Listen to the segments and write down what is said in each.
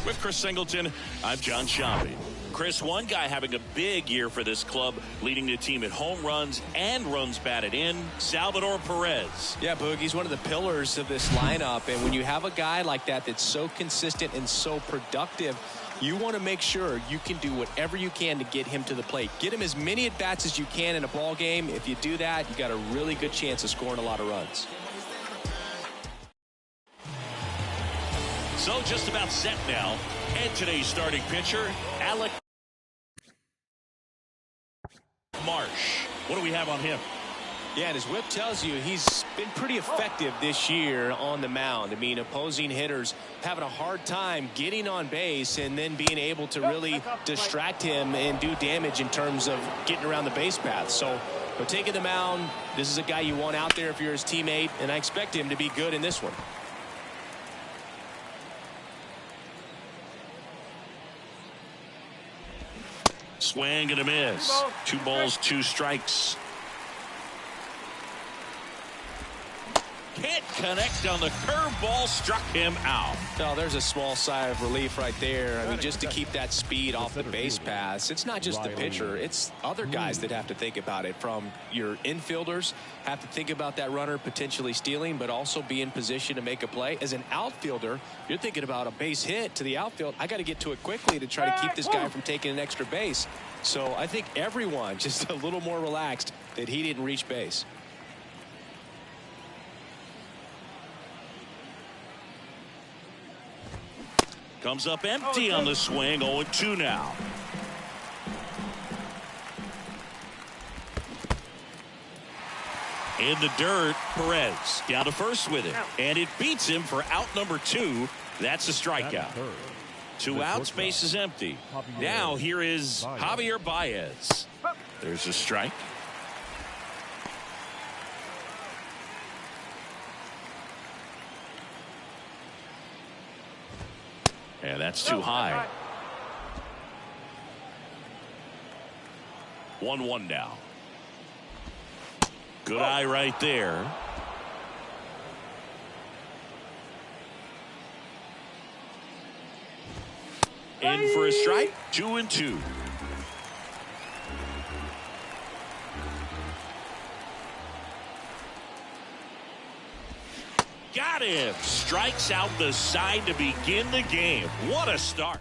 With Chris Singleton, I'm John Sciambi. Chris, one guy having a big year for this club, leading the team in home runs and runs batted in, Salvador Perez. Yeah, Boog, he's one of the pillars of this lineup, and when you have a guy like that that's so consistent and so productive, you want to make sure you can do whatever you can to get him to the plate. Get him as many at-bats as you can in a ball game. If you do that, you got a really good chance of scoring a lot of runs. So just about set now, and today's starting pitcher, Alec Marsh. What do we have on him? Yeah, and his whip tells you he's been pretty effective this year on the mound. I mean, opposing hitters having a hard time getting on base and then being able to really distract him and do damage in terms of getting around the base path. So, but taking the mound, this is a guy you want out there if you're his teammate, and I expect him to be good in this one. Swing and a miss. 2 balls, 2 strikes. Can't connect on the curveball, struck him out. No, there's a small sigh of relief right there. I mean, just to keep that speed off the base paths. It's not just the pitcher. It's other guys that have to think about it. From your infielders have to think about that runner potentially stealing, but also be in position to make a play. As an outfielder, you're thinking about a base hit to the outfield. I got to get to it quickly to try to keep this guy from taking an extra base. So I think everyone just a little more relaxed that he didn't reach base. Comes up empty on the swing. 0-2 now. In the dirt, Perez down to first with it, and it beats him for out number 2. That's a strikeout. 2 outs, base is empty. Now here is Javier Baez. There's a strike. And that's too high. 1-1 now. Good eye right there. In for a strike. 2-2. Got him. Strikes out the side to begin the game. What a start.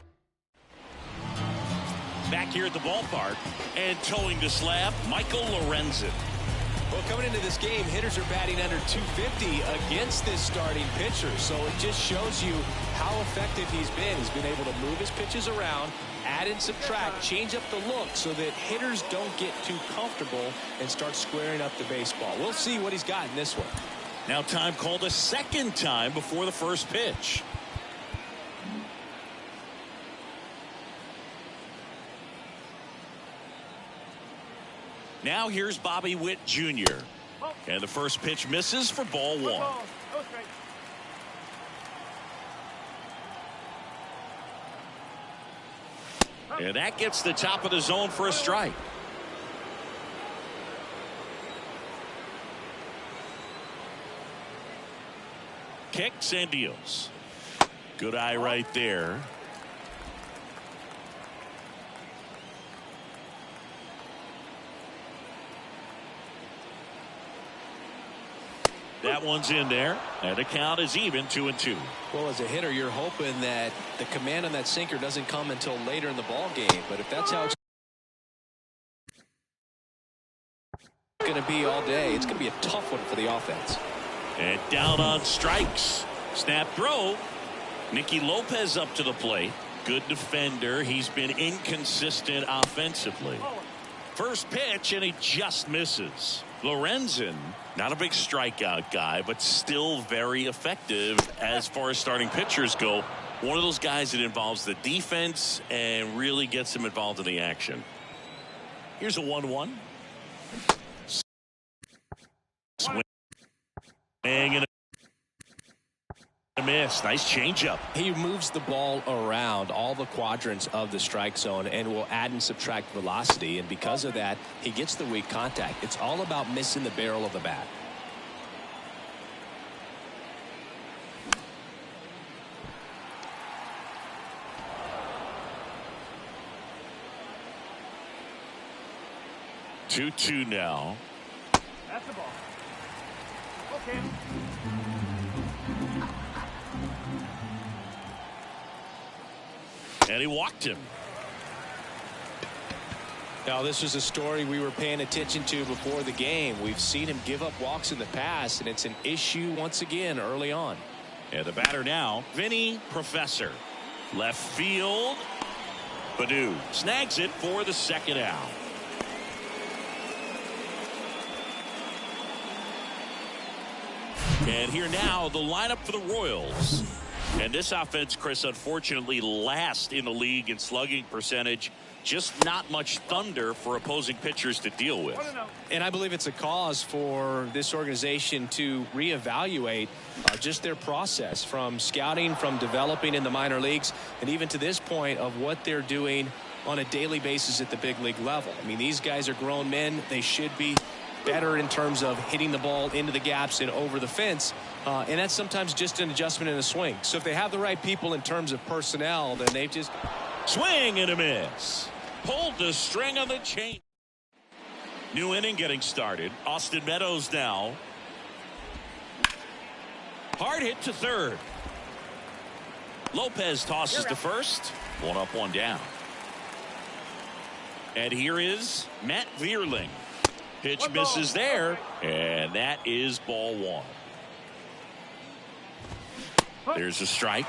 Back here at the ballpark and towing the slab, Michael Lorenzen. Well, coming into this game, hitters are batting under 250 against this starting pitcher. So it just shows you how effective he's been. He's been able to move his pitches around, add and subtract, change up the look so that hitters don't get too comfortable and start squaring up the baseball. We'll see what he's got in this one. Now time called a second time before the first pitch. Now here's Bobby Witt Jr. And the first pitch misses for ball 1. And that gets the top of the zone for a strike. Kicks and deals. Good eye right there. That one's in there, and the count is even 2-2. Well, as a hitter, you're hoping that the command on that sinker doesn't come until later in the ball game. But if that's how it's going to be all day, it's going to be a tough one for the offense. And down on strikes. Snap throw. Nicky Lopez up to the plate. Good defender. He's been inconsistent offensively. First pitch, and he just misses. Lorenzen, not a big strikeout guy, but still very effective as far as starting pitchers go. One of those guys that involves the defense and really gets him involved in the action. Here's a 1-1. Swing and a miss. Nice changeup. He moves the ball around all the quadrants of the strike zone and will add and subtract velocity, and because of that he gets the weak contact. It's all about missing the barrel of the bat. 2-2 now. That's the ball. Okay. And he walked him. Now, this was a story we were paying attention to before the game. We've seen him give up walks in the past, and it's an issue once again early on. And the batter now, Vinny Professor. Left field. Baddoo snags it for the second out. And here now, the lineup for the Royals. And this offense, Chris, unfortunately last in the league in slugging percentage. Just not much thunder for opposing pitchers to deal with. And I believe it's a cause for this organization to reevaluate just their process from scouting, from developing in the minor leagues, and even to this point of what they're doing on a daily basis at the big league level. I mean, these guys are grown men. They should be better in terms of hitting the ball into the gaps and over the fence. And that's sometimes just an adjustment in a swing. So if they have the right people in terms of personnel, then they've just... Swing and a miss. Pulled the string on the chain. New inning getting started. Austin Meadows now. Hard hit to third. Lopez tosses to first. One up, one down. And here is Matt Vierling. Pitch misses there. And that is ball one. There's a strike.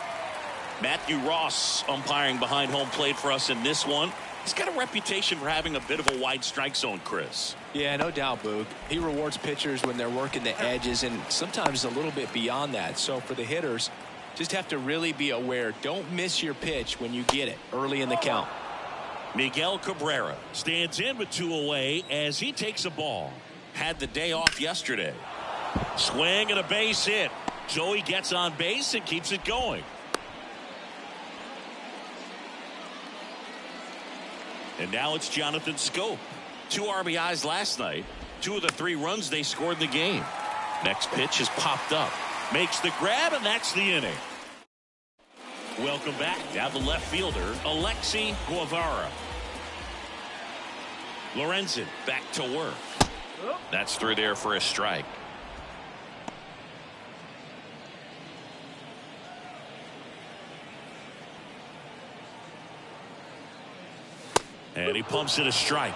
Matthew Ross umpiring behind home plate for us in this one. He's got a reputation for having a bit of a wide strike zone, Chris. Yeah, no doubt, Boog. He rewards pitchers when they're working the edges and sometimes a little bit beyond that. So for the hitters, just have to really be aware. Don't miss your pitch when you get it early in the count. Miguel Cabrera stands in with two away as he takes a ball. Had the day off yesterday. Swing and a base hit. Joey gets on base and keeps it going. And now it's Jonathan Schoop. 2 RBIs last night. 2 of the 3 runs they scored in the game. Next pitch is popped up. Makes the grab, and that's the inning. Welcome back. Now the left fielder, Alexi Guevara. Lorenzen back to work. That's through there for a strike. And he pumps it a strike.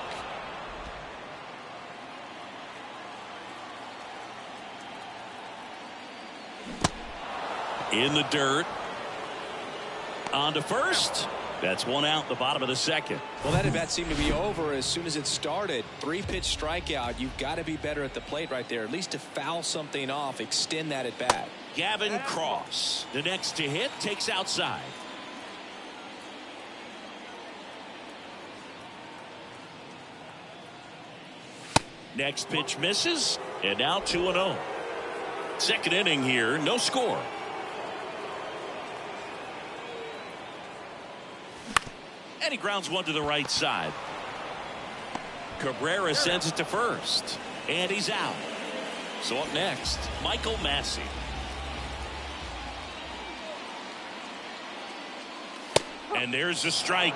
In the dirt. On to first. That's one out in the bottom of the second. Well, that at bat seemed to be over as soon as it started. 3-pitch strikeout. You've got to be better at the plate right there. At least to foul something off, extend that at bat. Gavin Cross, the next to hit, takes outside. Next pitch misses, and now 2-0. Second inning here, no score. And he grounds one to the right side. Cabrera sends it to first, and he's out. So up next, Michael Massey. And there's the strike.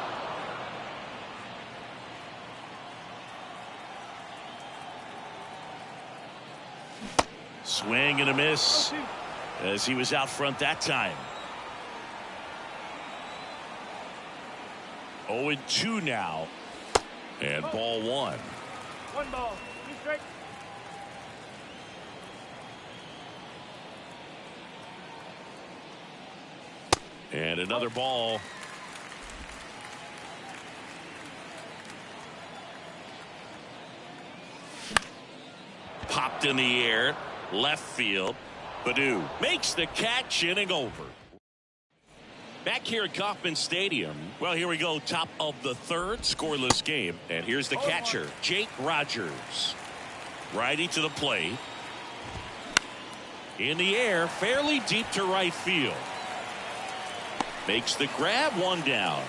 Swing and a miss as he was out front that time. 0-2 now. And ball one. 1 ball. 2 strikes. And another ball. Popped in the air. Left field. Baddoo makes the catch, inning over. Back here at Kauffman Stadium. Well, here we go. Top of the third, scoreless game. And here's the catcher, Jake Rogers. Righty to the plate. In the air, fairly deep to right field. Makes the grab, one down.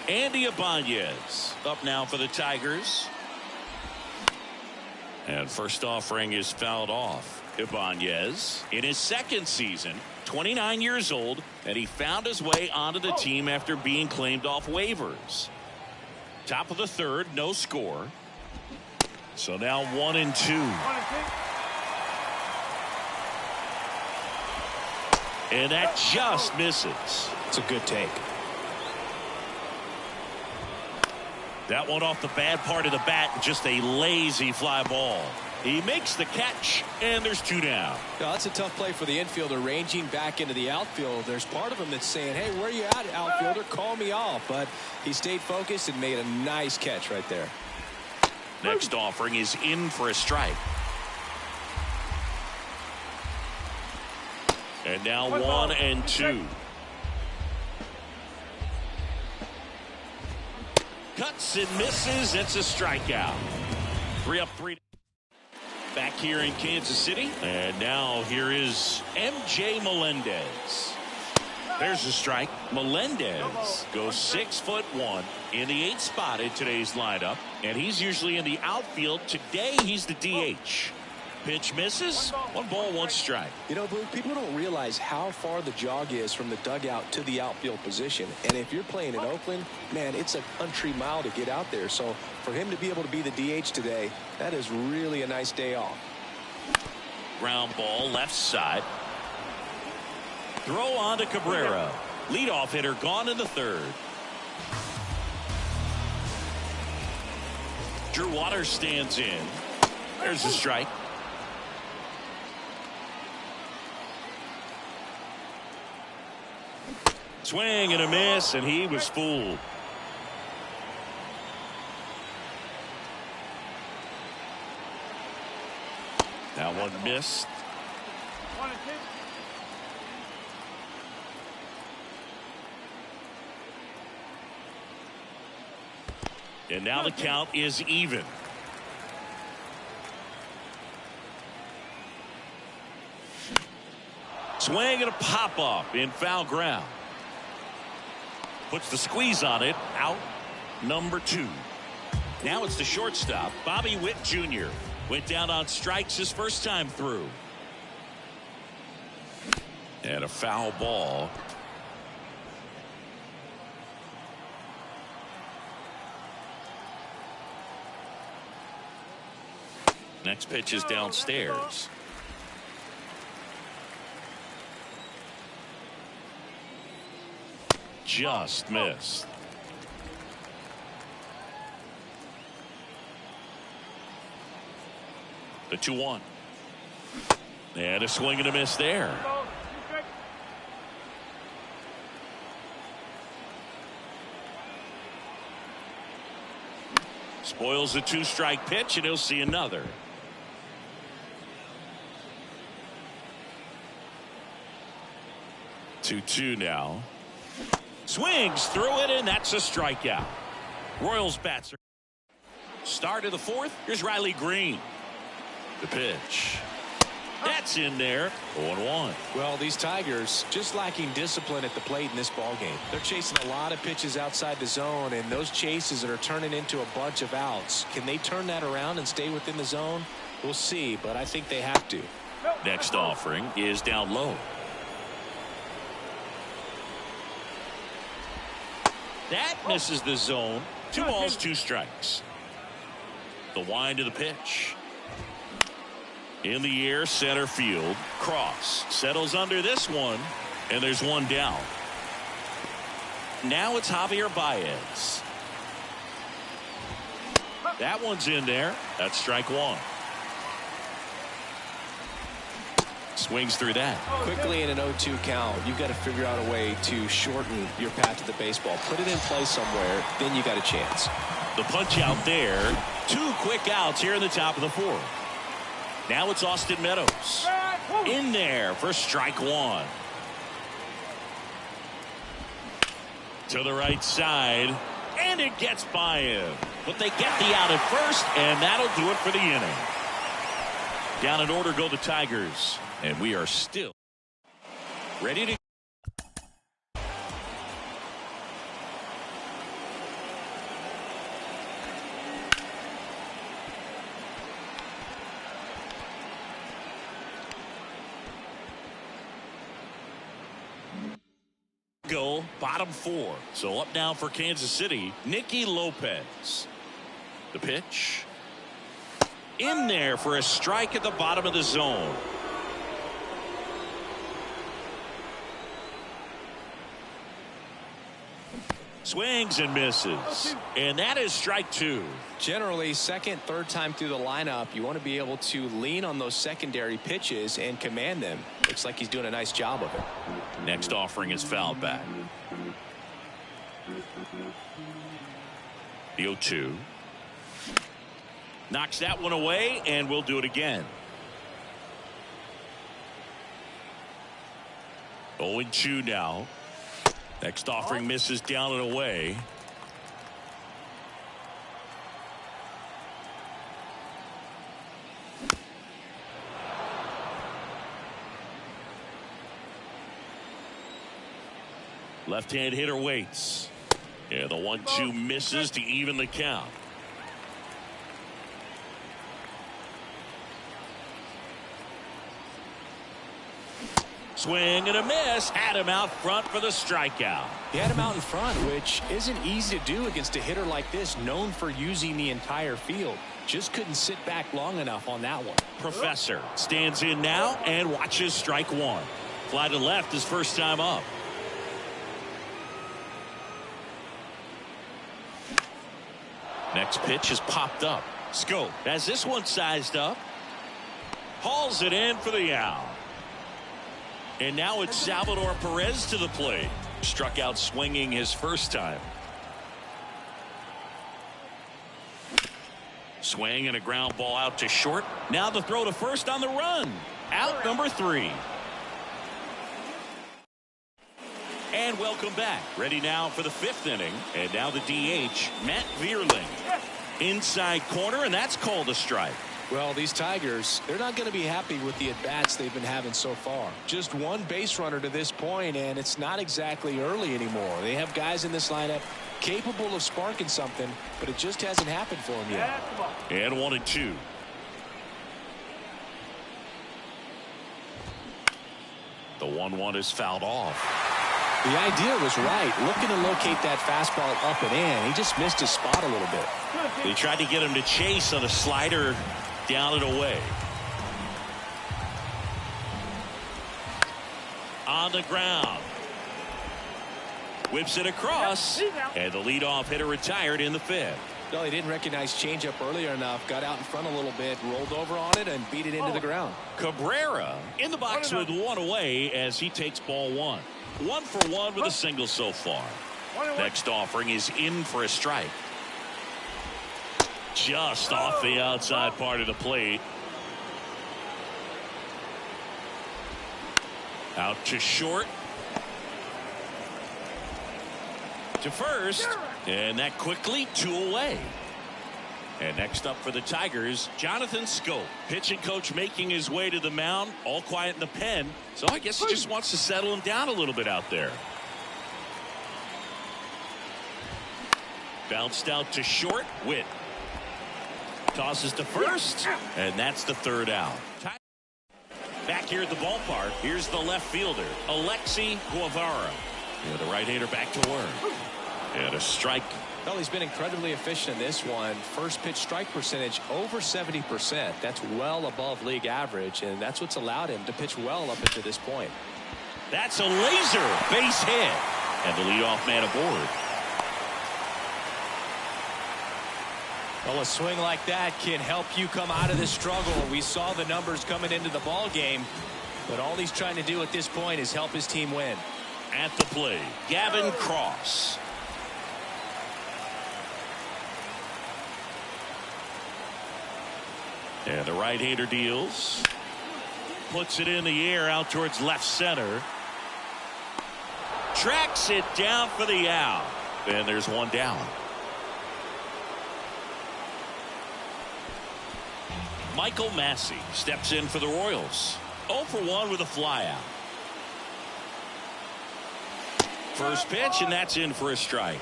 Andy Ibanez up now for the Tigers. And first offering is fouled off. Ibanez in his second season, 29 years old, and he found his way onto the team after being claimed off waivers. Top of the third, no score. So now 1-2. And that just misses. It's a good take. That one off the bad part of the bat, just a lazy fly ball. He makes the catch, and there's 2 down. Now, that's a tough play for the infielder, ranging back into the outfield. There's part of him that's saying, hey, where are you at, outfielder? Call me off. But he stayed focused and made a nice catch right there. Next offering is in for a strike. And now 1-2. Cuts and misses. It's a strikeout. 3-3. Back here in Kansas City. And now here is MJ Melendez. There's a strike. Melendez goes 6'1" in the 8th spot in today's lineup. And he's usually in the outfield. Today he's the DH. Pitch misses. 1 ball, 1 strike. You know, Blue, people don't realize how far the jog is from the dugout to the outfield position. And if you're playing in Oakland, man, it's a country mile to get out there. So for him to be able to be the DH today, that is really a nice day off. Ground ball, left side. Throw on to Cabrera. Leadoff hitter gone in the 3rd. Drew Waters stands in. There's a strike. Swing and a miss, and he was fooled. That one missed. 1-2. And now the count is even. Swing and a pop up in foul ground. Puts the squeeze on it. Out number 2. Now it's the shortstop, Bobby Witt Jr. Went down on strikes his first time through. And a foul ball. Next pitch is downstairs. Just missed. The 2-1. And a swing and a miss there. Spoils the 2-strike pitch, and he'll see another. Two now. Swings through it, and that's a strikeout. Royals bats. Start of the 4th. Here's Riley Green. The pitch. That's in there. 0-1. Well, these Tigers just lacking discipline at the plate in this ballgame. They're chasing a lot of pitches outside the zone, and those chases that are turning into a bunch of outs. Can they turn that around and stay within the zone? We'll see, but I think they have to. Next offering is down low. That misses the zone. 2 balls, 2 strikes. The wind of the pitch. In the air, center field. Cross settles under this one, and there's 1 down. Now it's Javier Baez. That one's in there. That's strike 1. Swings through that. Quickly in an 0-2 count, you've got to figure out a way to shorten your path to the baseball. Put it in play somewhere, then you got a chance. The punch out there. 2 quick outs here in the top of the 4th. Now it's Austin Meadows. In there for strike 1. To the right side, and it gets by him. But they get the out at first, and that'll do it for the inning. Down in order go the Tigers. And we are still ready to. go, bottom 4. So up now for Kansas City, Nicky Lopez. The pitch. In there for a strike at the bottom of the zone. Swings and misses. And that is strike 2. Generally, second, third time through the lineup, you want to be able to lean on those secondary pitches and command them. Looks like he's doing a nice job of it. Next offering is fouled back. The 0-2. Knocks that one away, and we'll do it again. 0-2 now. Next offering misses down and away. Left-hand hitter waits. Yeah, the 1-2 misses to even the count. Swing and a miss. Had him out front for the strikeout. He had him out in front, which isn't easy to do against a hitter like this, known for using the entire field. Just couldn't sit back long enough on that one. Professor stands in now and watches strike 1. Fly to left his first time up. Next pitch is popped up. Schoop has this one sized up. Hauls it in for the out. And now it's Salvador Perez to the plate. Struck out swinging his first time. Swing and a ground ball out to short. Now the throw to first on the run. Out number 3. And welcome back. Ready now for the 5th inning. And now the DH, Matt Vierling. Inside corner, and that's called a strike. Well, these Tigers, they're not going to be happy with the at-bats they've been having so far. Just one base runner to this point, and it's not exactly early anymore. They have guys in this lineup capable of sparking something, but it just hasn't happened for them yet. And 1-2. The 1-1 is fouled off. The idea was right, looking to locate that fastball up and in. He just missed his spot a little bit. They tried to get him to chase on a slider down and away. On the ground. Whips it across. And the leadoff hitter retired in the 5th. No, he didn't recognize changeup earlier enough. Got out in front a little bit, rolled over on it, and beat it into the ground. Cabrera in the box with 1 away as he takes ball 1. 1 for 1 with a single so far. Next offering is in for a strike. Just off the outside part of the plate. Out to short. To first. And that quickly 2 away. And next up for the Tigers, Jonathan Schoop. Pitching coach making his way to the mound. All quiet in the pen. So I guess he just wants to settle him down a little bit out there. Bounced out to short. Witt. Tosses to first. And that's the 3rd out. Back here at the ballpark, here's the left fielder, Alexi Guevara. Yeah, the right-hander back to work. And a strike. Well, he's been incredibly efficient in this one. First pitch strike percentage over 70%. That's well above league average, and that's what's allowed him to pitch well up until this point. That's a laser base hit. And the leadoff man aboard. Well, a swing like that can help you come out of this struggle. We saw the numbers coming into the ball game, but all he's trying to do at this point is help his team win. At the plate, Gavin Cross. And the right-hander deals. Puts it in the air out towards left center. Tracks it down for the out. And there's 1 down. Michael Massey steps in for the Royals. 0 for 1 with a flyout. First pitch, and that's in for a strike.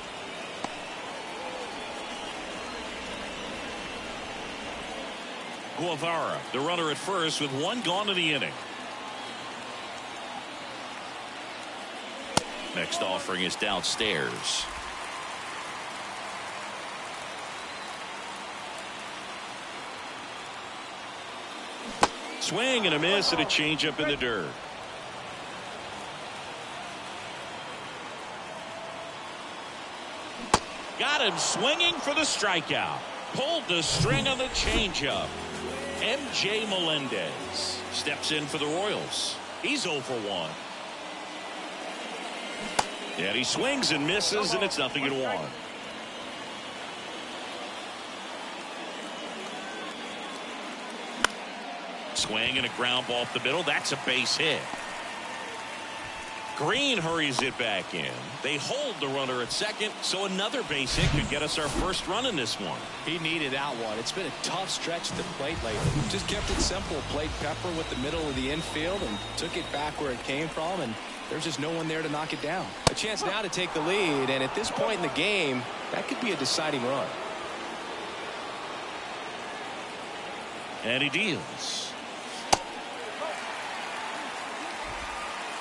Guevara, the runner at first, with 1 gone in the inning. Next offering is downstairs. Swing and a miss and a changeup in the dirt. Got him swinging for the strikeout. Pulled the string on the changeup. MJ Melendez steps in for the Royals. He's 0 for 1. And he swings and misses, and it's 0-1. Swing and a ground ball up the middle. That's a base hit. Green hurries it back in. They hold the runner at second, so another base hit could get us our first run in this one. He needed that one. It's been a tough stretch at the plate lately. Just kept it simple. Played Pepper with the middle of the infield and took it back where it came from, and there's just no one there to knock it down. A chance now to take the lead, and at this point in the game, that could be a deciding run. And he deals.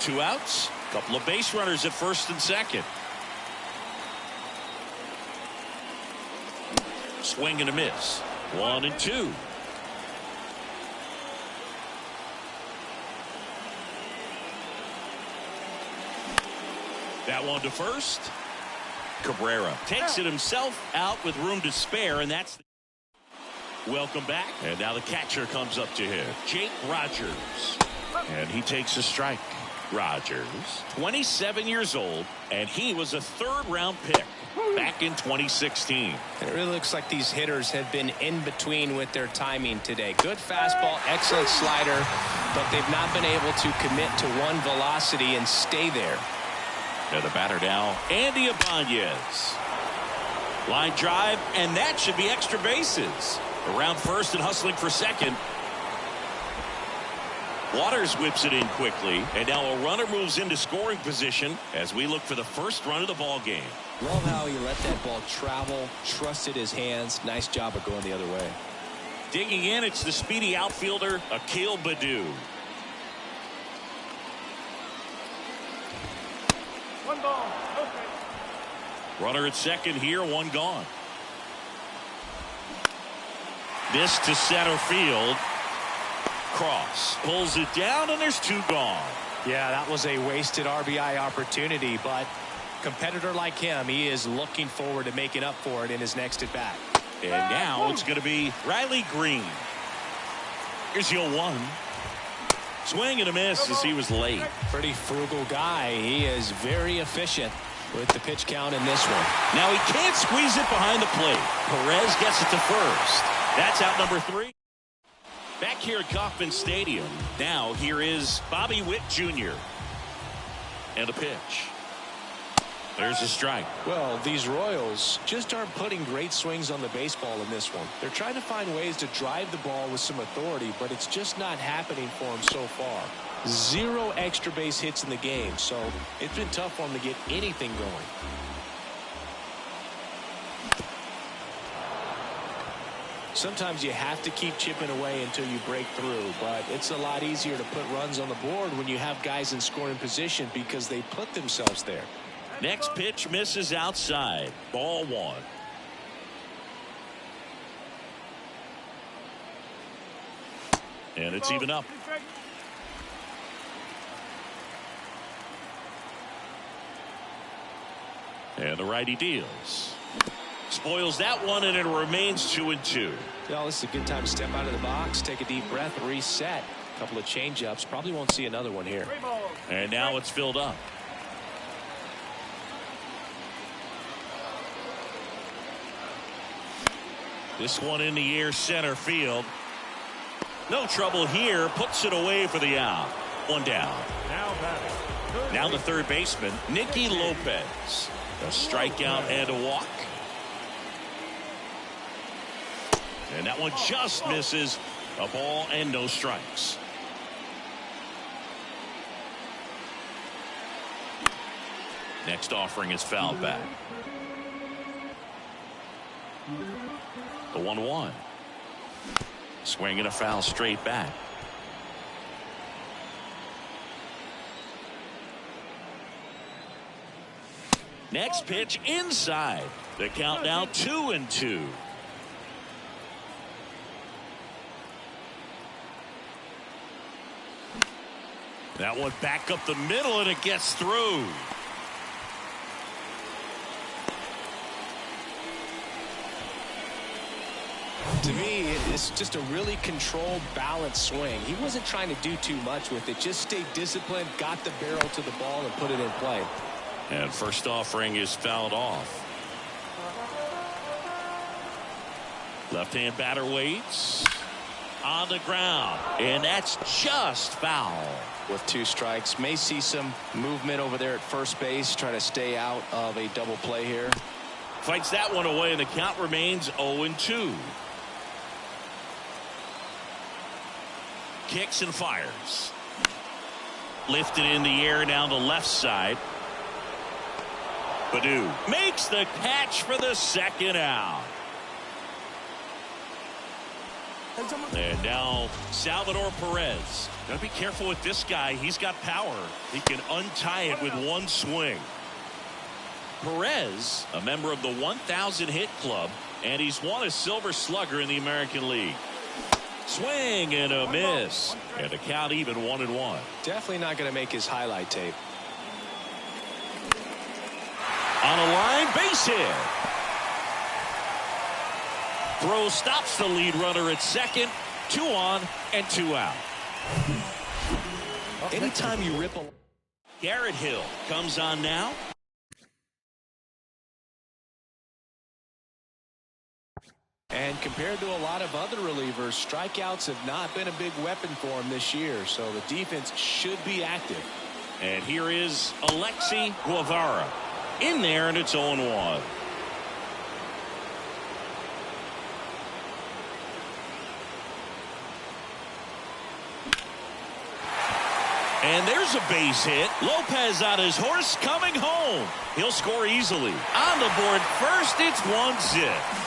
2 outs. Couple of base runners at first and second. Swing and a miss. 1 and 2. That one to first. Cabrera takes it himself out with room to spare, and that's welcome back. And now the catcher comes up to him, Jake Rogers, and he takes a strike. Rogers, 27 years old, and he was a third-round pick back in 2016. It really looks like these hitters have been in between with their timing today. Good fastball, excellent slider, but they've not been able to commit to one velocity and stay there. Now the batter now, Andy Ibanez. Line drive, and that should be extra bases. Around first and hustling for second. Waters whips it in quickly, and now a runner moves into scoring position as we look for the first run of the ball game. Love how he let that ball travel, trusted his hands. Nice job of going the other way. Digging in, it's the speedy outfielder, Akil Baddoo. 1 ball. Okay. Runner at second here, 1 gone. This to center field. Cross pulls it down, and there's 2 gone. Yeah, that was a wasted RBI opportunity, but competitor like him, he is looking forward to making up for it in his next at bat. And now it's going to be Riley Green. Here's 0-1. Swing and a miss as he was late. Pretty frugal guy. He is very efficient with the pitch count in this one. Now he can't squeeze it behind the plate. Perez gets it to first. That's out number 3. Back here at Kauffman Stadium. Now here is Bobby Witt Jr. And a pitch. There's a strike. Well, these Royals just aren't putting great swings on the baseball in this one. They're trying to find ways to drive the ball with some authority, but it's just not happening for them so far. 0 extra base hits in the game, so it's been tough for them to get anything going. Sometimes you have to keep chipping away until you break through, but it's a lot easier to put runs on the board when you have guys in scoring position because they put themselves there. Next pitch misses outside. Ball 1. And it's even up. And the righty deals. Spoils that one, and it remains 2-2. Well, this is a good time to step out of the box, take a deep breath, reset. A couple of change-ups. Probably won't see another one here. And now it's filled up. This one in the air, center field. No trouble here. Puts it away for the out. 1 down. Now the third baseman, Nicky Lopez. A strikeout and a walk. And that one just misses. A ball and no strikes. Next offering is fouled back. The 1-1. Swing and a foul straight back. Next pitch inside. The count now 2-2. That one back up the middle, and it gets through. To me, it's just a really controlled, balanced swing. He wasn't trying to do too much with it. Just stayed disciplined, got the barrel to the ball, and put it in play. And first offering is fouled off. Left-hand batter waits. On the ground. And that's just foul. With 2 strikes, may see some movement over there at first base, trying to stay out of a double play here. Fights that one away, and the count remains 0-2. Kicks and fires. Lifted in the air down the left side. Baddoo makes the catch for the second out. And now Salvador Perez. Gotta be careful with this guy. He's got power. He can untie it with one swing. Perez, a member of the 1,000 hit club, and he's won a Silver Slugger in the American League. Swing and a miss, and the count even 1-1. Definitely not going to make his highlight tape. On a line, base hit. Throw stops the lead runner at second. 2 on and 2 out. Anytime you rip a... Garrett Hill comes on now. And compared to a lot of other relievers, strikeouts have not been a big weapon for him this year, so the defense should be active. And here is Alexi Guevara in there, and it's 0-1. And there's a base hit. Lopez on his horse coming home. He'll score easily. On the board first, it's 1-zip.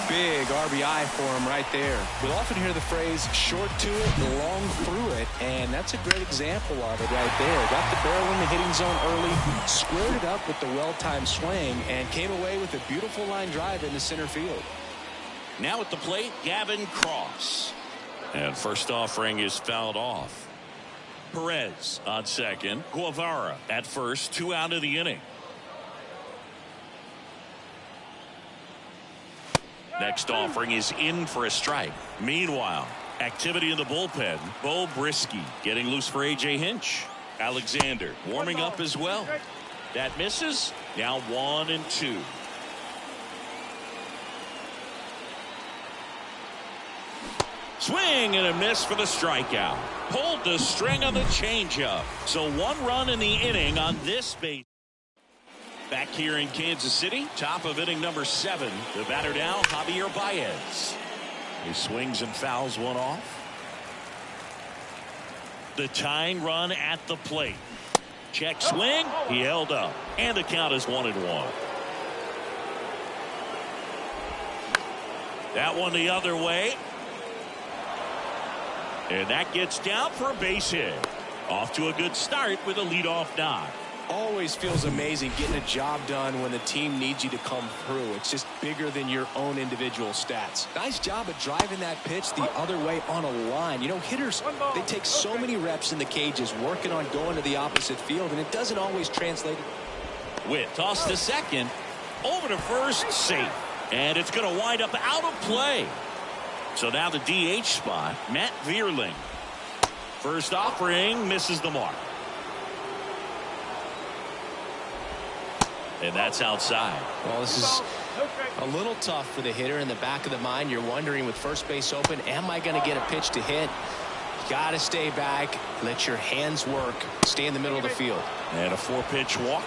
Big RBI for him right there. We'll often hear the phrase short to it, long through it, and that's a great example of it right there. Got the barrel in the hitting zone early, squared it up with the well-timed swing, and came away with a beautiful line drive into center field. Now at the plate, Gavin Cross. And first offering is fouled off. Perez on second. Guevara at first. 2 out of the inning. Next offering is in for a strike. Meanwhile, activity in the bullpen. Bo Brisky getting loose for A.J. Hinch. Alexander warming up as well. That misses. Now 1-2. Swing and a miss for the strikeout. Pulled the string on the changeup. So 1 run in the inning on this base. Back here in Kansas City, top of inning number 7. The batter now, Javier Baez. He swings and fouls one off. The tying run at the plate. Check swing. He held up. And the count is 1-1. That one the other way. And that gets down for a base hit. Off to a good start with a leadoff knock. Always feels amazing getting a job done when the team needs you to come through. It's just bigger than your own individual stats. Nice job of driving that pitch the other way on a line. You know, hitters, they take so many reps in the cages working on going to the opposite field, and it doesn't always translate. Witt tossed to second. Over to first, safe. And it's going to wind up out of play. So now the DH spot, Matt Vierling. First offering misses the mark. And that's outside. Well, this is a little tough for the hitter in the back of the mind. You're wondering with first base open, am I going to get a pitch to hit? You got to stay back, let your hands work, stay in the middle of the field. And a 4-pitch walk.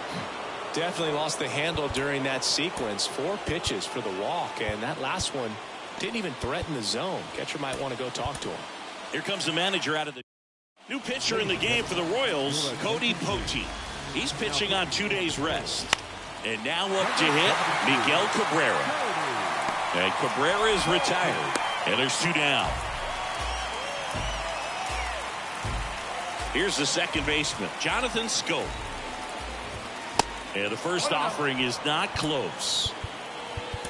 Definitely lost the handle during that sequence. 4 pitches for the walk, and that last one didn't even threaten the zone. Catcher might want to go talk to him. Here comes the manager out of the new pitcher in the game for the Royals, Cody Poteet. He's pitching on 2 days rest. And now up to hit Miguel Cabrera. And Cabrera is retired. And there's 2 down. Here's the second baseman, Jonathan Schoop. And the first offering is not close.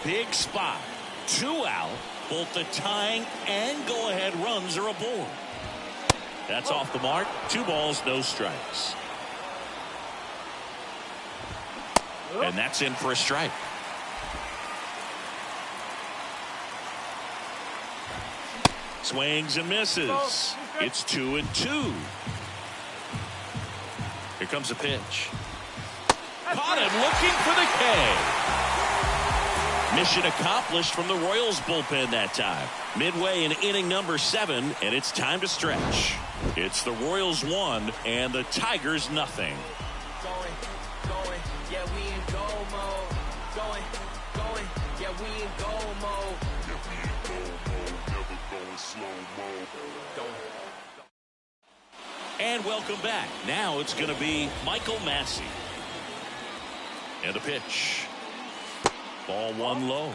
Big spot. 2 out. Both the tying and go-ahead runs are aboard. That's off the mark. 2 balls, no strikes. And that's in for a strike. Swings and misses. It's 2-2. Here comes a pitch. Caught him looking for the K. Mission accomplished from the Royals bullpen that time. Midway in inning number 7, and it's time to stretch. It's the Royals 1 and the Tigers nothing. Going, yeah, we in go mode. Going, yeah, we in go mode. Never going slow mode. And welcome back. Now it's going to be Michael Massey. And the pitch. Ball 1 low.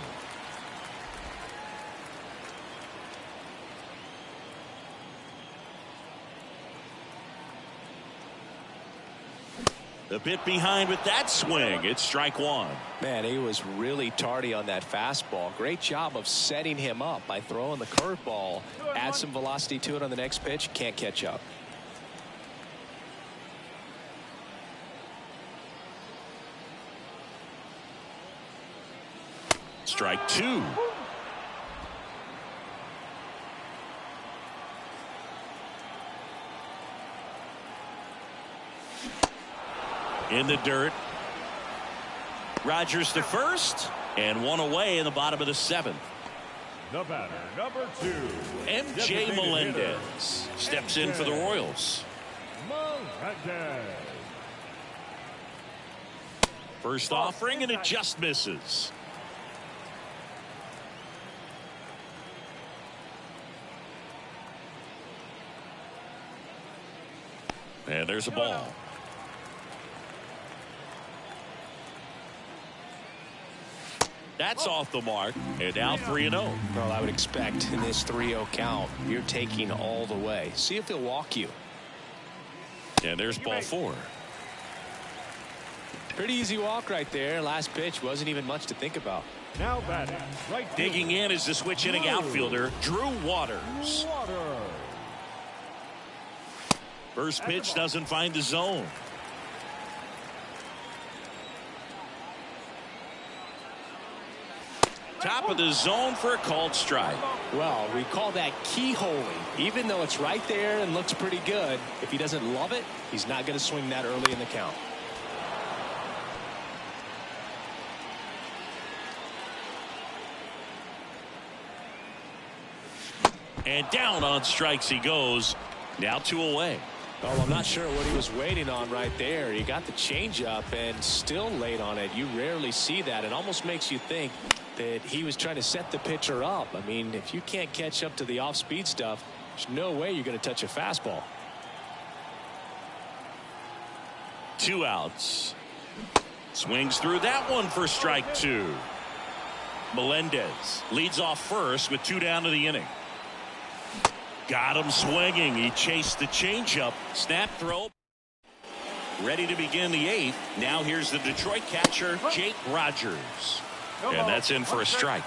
A bit behind with that swing. It's strike 1. Man, he was really tardy on that fastball. Great job of setting him up by throwing the curveball. Add some velocity to it on the next pitch. Can't catch up. Strike 2. In the dirt. Rogers to first, and 1 away in the bottom of the 7th. The batter, number 2. MJ Melendez steps in for the Royals. Melendez. First offering, and it just misses. And there's a ball. That's off the mark, and now 3-0. Well, I would expect in this 3-0 count, you're taking all the way. See if they'll walk you. And there's ball 4. Pretty easy walk right there. Last pitch wasn't even much to think about. Now batting, right field. Digging in is the switch hitting outfielder, Drew Waters. First pitch doesn't find the zone. Top of the zone for a called strike. Well, we call that keyholing. Even though it's right there and looks pretty good, if he doesn't love it, he's not going to swing that early in the count. And down on strikes he goes. Now 2 away. Oh, I'm not sure what he was waiting on right there. He got the changeup and still late on it. You rarely see that. It almost makes you think that he was trying to set the pitcher up. I mean, if you can't catch up to the off-speed stuff, there's no way you're going to touch a fastball. 2 outs. Swings through that one for strike 2. Melendez leads off first with 2 down to the inning. Got him swinging. He chased the changeup. Snap throw. Ready to begin the 8th. Now here's the Detroit catcher, Jake Rogers. And that's in for a strike.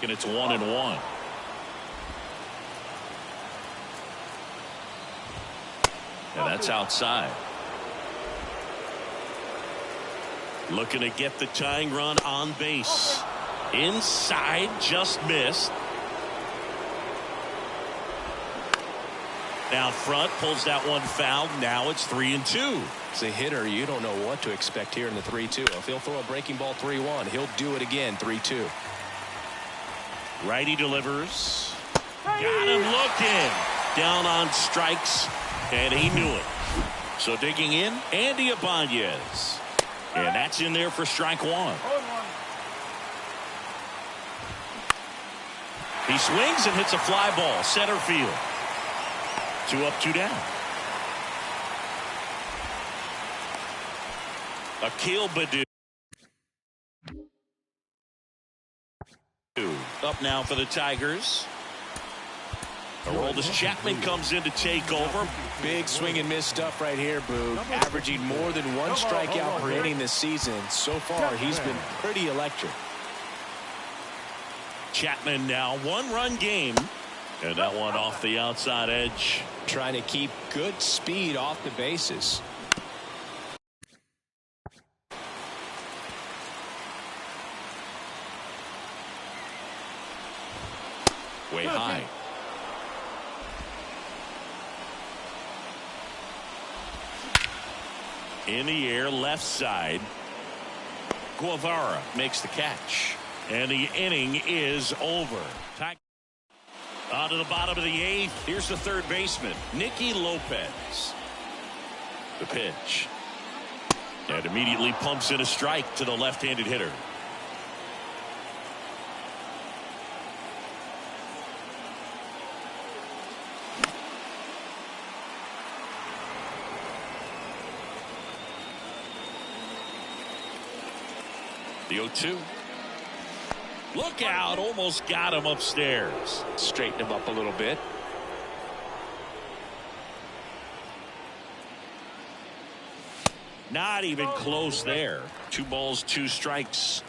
And it's 1-1. And that's outside. Looking to get the tying run on base. Inside, just missed. Down front, pulls that one foul. Now it's 3-2. As a hitter, you don't know what to expect here in the 3-2. If he'll throw a breaking ball 3-1, he'll do it again 3-2. Righty delivers. Got him looking. Down on strikes, and he knew it. So digging in, Andy Ibanez. And that's in there for strike 1. He swings and hits a fly ball, center field. 2 up, 2 down. Akil Baddoo up now for the Tigers. Aroldis Chapman comes in to take over. Big swing and miss stuff right here, Boog. Averaging more than one strikeout per inning this season. So far, he's been pretty electric. Chapman now one-run game. And that one off the outside edge. Trying to keep good speed off the bases. Way high. In the air, left side. Guevara makes the catch. And the inning is over. On to the bottom of the eighth. Here's the third baseman, Nicky Lopez. The pitch. And immediately pumps in a strike to the left-handed hitter. The 0-2. Look out, almost got him upstairs. Straighten him up a little bit. Not even close there. 2 balls, 2 strikes.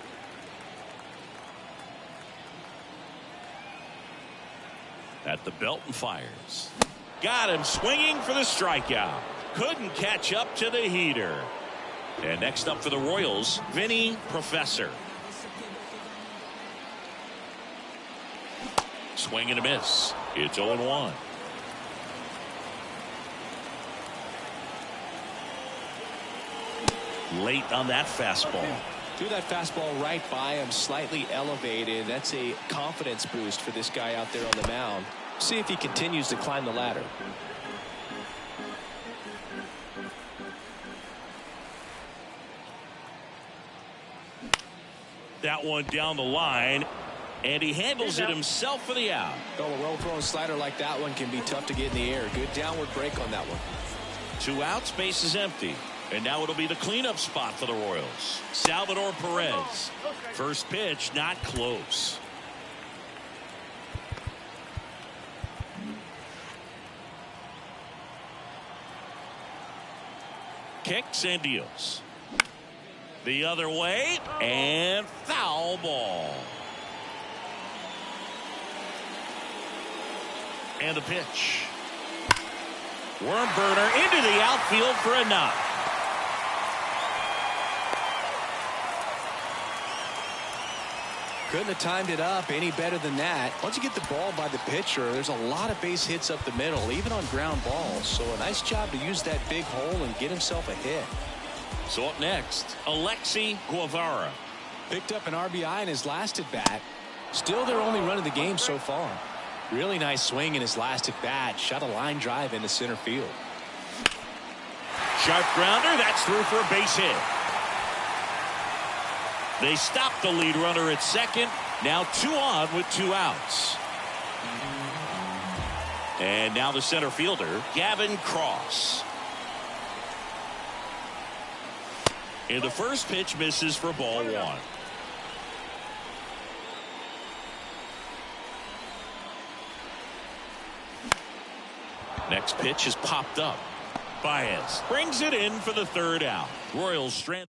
At the belt and fires. Got him swinging for the strikeout. Couldn't catch up to the heater. And next up for the Royals, Vinny Professor. Swing and a miss. It's 0-1. Late on that fastball. Threw that fastball right by him, slightly elevated. That's a confidence boost for this guy out there on the mound. See if he continues to climb the ladder. That one down the line. And he handles it himself for the out. Well, a well-thrown slider like that one can be tough to get in the air. Good downward break on that one. 2 outs, base is empty. And now it'll be the cleanup spot for the Royals. Salvador Perez. First pitch, not close. Kicks and deals. The other way, and foul ball. And the pitch. Worm burner into the outfield for a knock. Couldn't have timed it up any better than that. Once you get the ball by the pitcher, there's a lot of base hits up the middle, even on ground balls. So a nice job to use that big hole and get himself a hit. So up next, Alexi Guevara. Picked up an RBI in his last at bat. Still their only run of the game so far. Really nice swing in his last at bat. Shot a line drive into center field. Sharp grounder. That's through for a base hit. They stop the lead runner at second. Now 2 on with 2 outs. And now the center fielder, Gavin Cross. And the first pitch misses for ball 1. Next pitch is popped up. Baez brings it in for the 3rd out. Royals strand.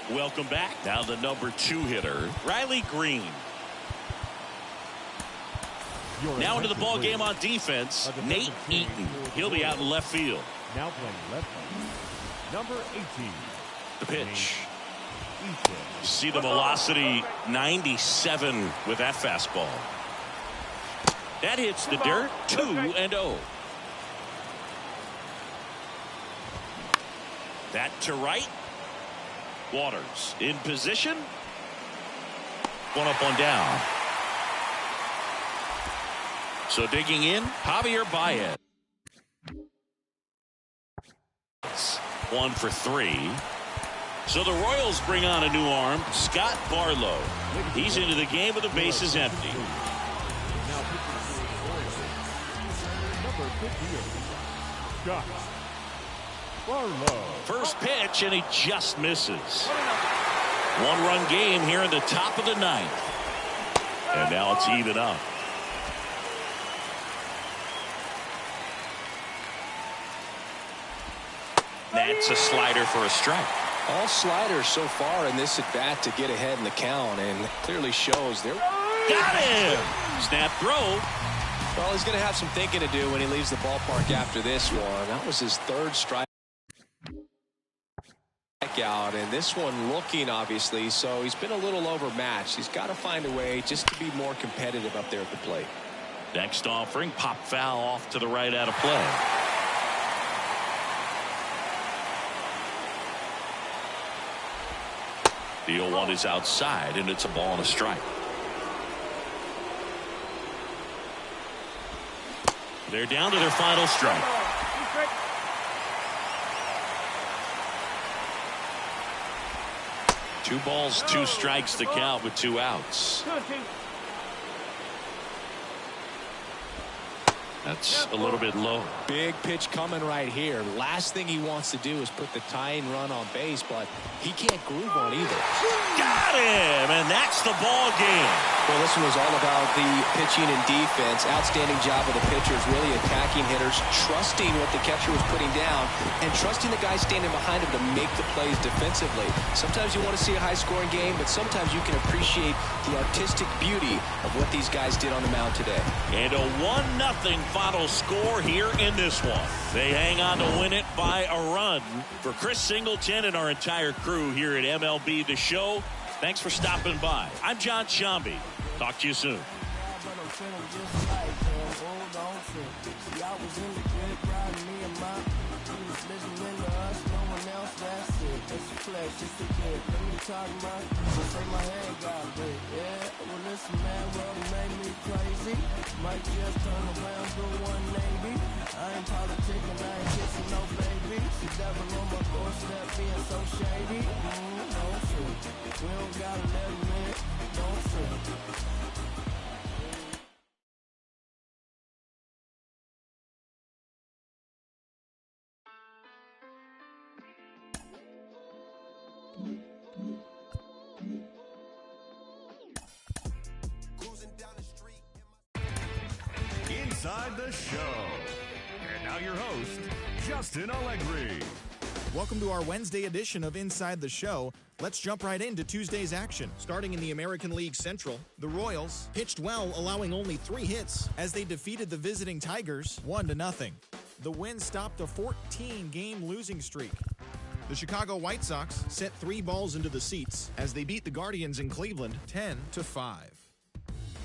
Welcome back. Now the number 2 hitter, Riley Green. Now into the ball game on defense, Nate Eaton. He'll be out in left field. Now playing left field, number 18. The pitch. See the velocity, 97 with that fastball. That hits the dirt. 2-0. That to right. Waters in position. 1 up, 1 down. So digging in, Javier Baez. 1 for 3. So the Royals bring on a new arm, Scott Barlow. He's into the game with the bases empty. Number 58, Scott Barlow. First pitch, and he just misses. 1-run game here in the top of the 9th. And now it's even up. hits a slider for a strike. All sliders so far in this at-bat to get ahead in the count, and clearly shows they're... Got him! Snap throw. Well, he's going to have some thinking to do when he leaves the ballpark after this one. That was his third strikeout, and this one looking, obviously, so he's been a little overmatched. He's got to find a way just to be more competitive up there at the plate. Next offering, pop foul off to the right out of play. The 0-1 is outside, and it's a ball and a strike. They're down to their final strike. 2 balls, 2 strikes to count with 2 outs. That's a little bit low. Big pitch coming right here. Last thing he wants to do is put the tying run on base, but he can't groove one either. Got him, and that's the ball game. Well, this one was all about the pitching and defense. Outstanding job of the pitchers, really attacking hitters, trusting what the catcher was putting down, and trusting the guy standing behind him to make the plays defensively. Sometimes you want to see a high-scoring game, but sometimes you can appreciate the artistic beauty of what these guys did on the mound today. And a 1-0 final score here in this one. They hang on to win it by a run. For Chris Singleton and our entire crew here at MLB The Show, thanks for stopping by. I'm John Shambi. Talk to you soon. Might just turn around to 180. I ain't politicking, I ain't kissing no baby. The devil on my doorstep being so shady. Don't trip. We don't gotta let him in. Don't trip. Inside the Show. And now your host, Justin Allegri. Welcome to our Wednesday edition of Inside the Show. Let's jump right into Tuesday's action. Starting in the American League Central, the Royals pitched well, allowing only 3 hits as they defeated the visiting Tigers 1-0. The win stopped a 14-game losing streak. The Chicago White Sox sent 3 balls into the seats as they beat the Guardians in Cleveland 10-5.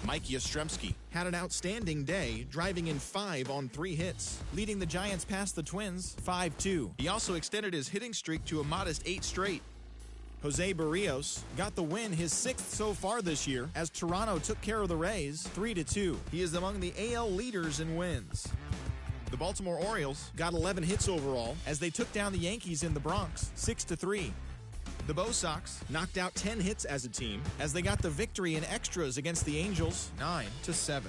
Mike Yastrzemski had an outstanding day, driving in 5 on 3 hits, leading the Giants past the Twins 5-2. He also extended his hitting streak to a modest 8 straight. Jose Barrios got the win, his 6th so far this year, as Toronto took care of the Rays 3-2. He is among the AL leaders in wins. The Baltimore Orioles got 11 hits overall as they took down the Yankees in the Bronx 6-3. The Bo Sox knocked out 10 hits as a team as they got the victory in extras against the Angels 9-7.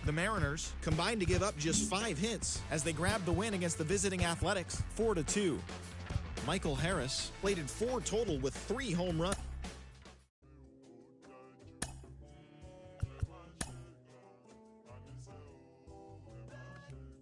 The Mariners combined to give up just 5 hits as they grabbed the win against the visiting Athletics 4-2. Michael Harris plated 4 total with 3 home runs.